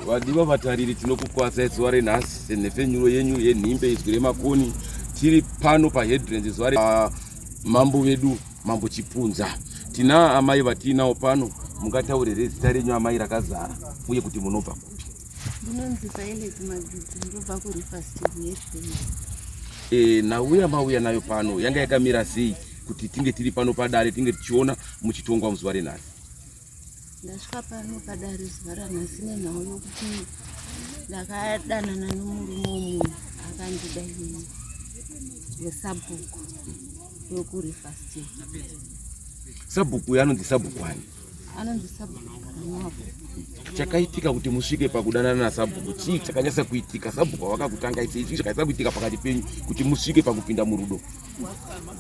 Vadiwa vatariri tinokukwasai zuva renhasi senhefenyuro yenyu yenhimbe izwi remakoni. Tiri pano paHeadlands zuva mambo vedu Mambo Chipunza. Tina amai vatinawo pano, mungataurire zita renyu amai rakazara uye kuti munobva kupi? Ndinonzi Violet Madzidzi, ndobva kuRivers Headlands. Nauya mauya nayo pano yanga yakamira sei kuti tinge tiri pano padare tinge tichiona muchitongwa muzuva renhasi? Ndasvika pano padare zuva ranhasi nenhau yokuti ndakadanana nomurume mumwe akandida yesabhuku yokuRivers. Sabhuku anonzi sabhuku ani? Anonzi Sabhuku Kanwavo. Chakaitika kuti musvike pakudanana naSabhuku chii chakanyasa kuitika? Sabhuku wakakutanga sei? Chii chakanyasa kuitika pakati penyu kuti musvike pakupinda murudo?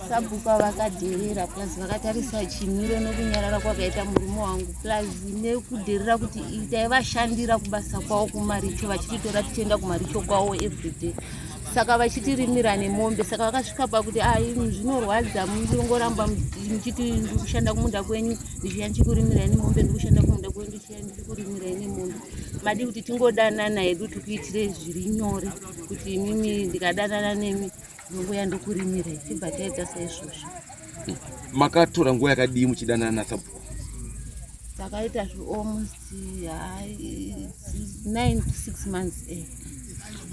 Sabhuku vakadherera plus vakatarisa chimiro nokunyarara kwakaita murume wangu plus nekudherera kuti taivashandira kubasa kwavo kumaricho vachititora tichienda kumaricho kwavo everyday. Saka vachitirimira nemombe, saka vakasvika pakuti zvinorwadza mungoramba muchiti ndikushanda kumunda kwenyu ndichiya ndichikurimira nemombe, ndikushanda kumunda kwenyu ndichiya ndichikurimira nemombe. Madi kuti tingodanana hedu tikuitire zviri nyore kuti mimi ndikadanana nemi ndinouya ndokurimira tibva taita saizvozvo. Makatora nguva yakadii muchidanana naSabhuku? Takaita almost 9 to 6 months.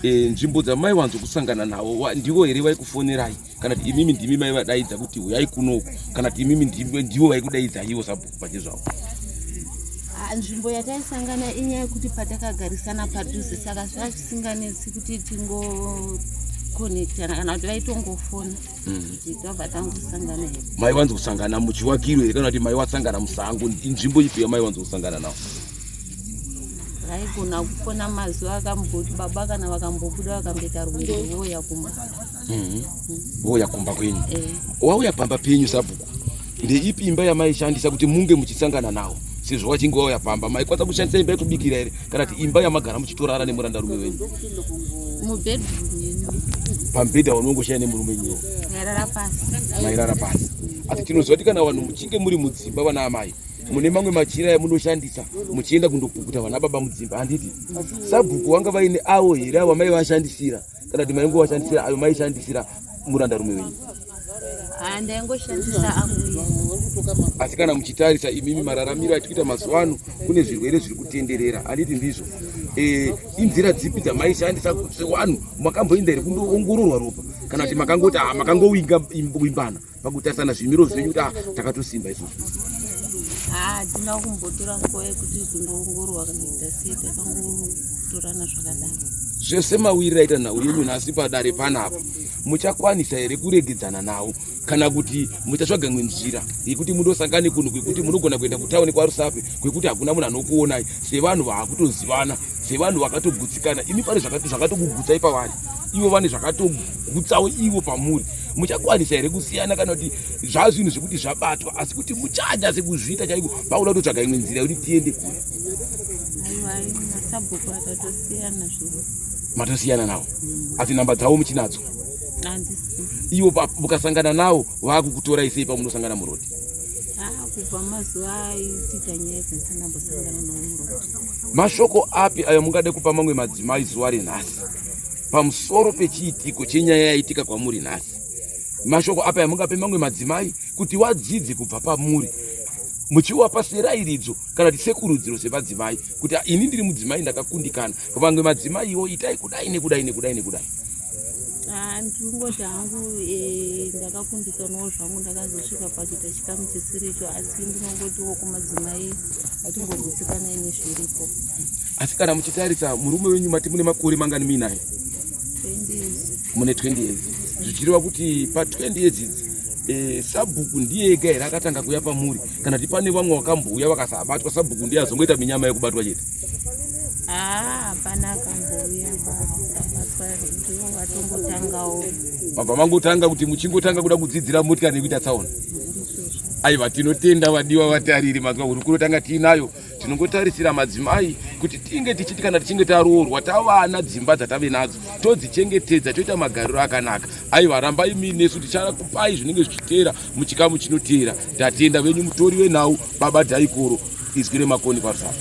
Nzvimbo dzamaiwanzo kusangana navo ndivo here vaikufonerai kana kuti imimi ndimi maivadaidza kuti uyai kunoku kana kuti imimi ndivo vaikudaidza ivo Sabhuku pachezvavo? Nzvimbo yataisangana inyaya yekuti patakagarisana padhuze, saka zvazvisinganetsi kuti tingokonekitana kana kuti vaitongofona kuti tobva tangosangana here. Maiwanzo kusangana muchiwakiro here kana kuti maiwasangana musango? Nzvimbo ipi yamaiwanzo kusangana navo? Raigona kufona mazuva akamboti baba kana vakambobuda vakamboita rwendo voya kumba. Voya kumba kwenyu? Wauya pamba penyu Sabhuku, ndeipi imba yamaishandisa kuti munge muchisangana navo sezvo wachinge wauya pamba? Maikwanisa kushandisa imba yekubikira here kana kuti imba yamagara muchitorara nemurandarume wenyu? Mubhedhurumu yenyu. Pamubhedha unongoshaya nemurume wenyu? Mairara pasi. Mairara pasi. Asi tinoziva kuti kana vanhu muchinge muri mudzimba vana amai mune mamwe machira yamunoshandisa muchienda kundopukuta vana baba mudzimba, handiti? Sabhuku wanga vaine avo here avo mai vashandisira kana kuti maingo vashandisira ayo maishandisira murandarume wenyu? Ndaingoshandisa amwe. Asi kana muchitarisa imimi mararamiro atikuita mazuva ano kune zvirwere zviri kutenderera, handiti ndizvo? Inzira dzipi dzamaishandisa kuti vanhu makamboenda here kundoongororwa ropa kana kuti makangoti makangowimbana pakutarisana zvimiro zvenyu kuti takatosimba izvozvo? Hatina kumbotora nguva yekuti kundoongororwa kana kuita sei, takangotorana zvakadaro. Zvese mawirira aita nhau yenyu nhasi padare panapa, muchakwanisa here kuregedzana navo kana kuti muchatsvaga imwe nzira yekuti mundosangane kunhu kwekuti munogona kuenda kutauni kwaRusape kwekuti hakuna munhu anokuonai sevanhu vaakutozivana, sevanhu vakatogutsikana? Imi pane zvakatokugutsai pavari, ivo vane zvakatogutsawo ivo pamuri. Muchakwanisa here kusiyana kana kuti zvazvinhu zvekuti zvabatwa asi kuti muchaja sekuzviita chaiko pauda kutotsvaga imwe nzira yekuti tiende kure? Sabhuku akatosiyana zviro. Matosiyana navo? Asi nhamba dzavo muchinadzo? Handisi. Ivo mukasangana navo vakukutorai sei pamunosangana murodi? Kubva mazuva aitika nyaya dzandisangambosangana navo murodi. Mashoko api ayo mungade kupa mamwe madzimai zuva renhasi pamusoro pechiitiko chenyaya yaitika kwamuri nhasi? Mashoko api ayo mungape mamwe madzimai kuti wadzidze kubva pamuri, muchiwapa serairidzo kana kuti sekurudziro semadzimai kuti ini ndiri mudzimai ndakakundikana, vamwe madzimai iwo itai kudai nekudai nekudai nekudai? Ndingoti hangu ndakakundikanawo zvangu, ndakazosvika pakuita chikamu chesiricho, asi ndinongotiwo kumadzimai atingogutsikana nezviripo. Asi kana muchitarisa murume wenyu mati mune makore mangani muinaye? 20 years. Mune 20 years. Zvichireva kuti pa 20 years idzi Sabhuku ndiye ega here akatanga kuuya pamuri kana kuti pane vamwe vakambouya vakasabatwa Sabhuku ndiye azongoita minyama yekubatwa chete? Hapana akambouya vabatwa, ndivo vatongotangawo. Mabva mangotanga kuti muchingotanga kuda kudzidzira motikari nekuita tsaona? Aiva, tinotenda vadiwa vatariri mazuva hurukuro tanga tiinayo. Tinongotarisira madzimai kuti tinge tichiti kana tichinge taroorwa tavana dzimba dzatave nadzo todzichengetedza toita magariro akanaka. Aiva, rambai minesu tichakupai zvinenge zvichiteera muchikamu chinoteera. Tatenda venyu mutori wenhau Baba Dhaikoro, izwi remakoni paRusape.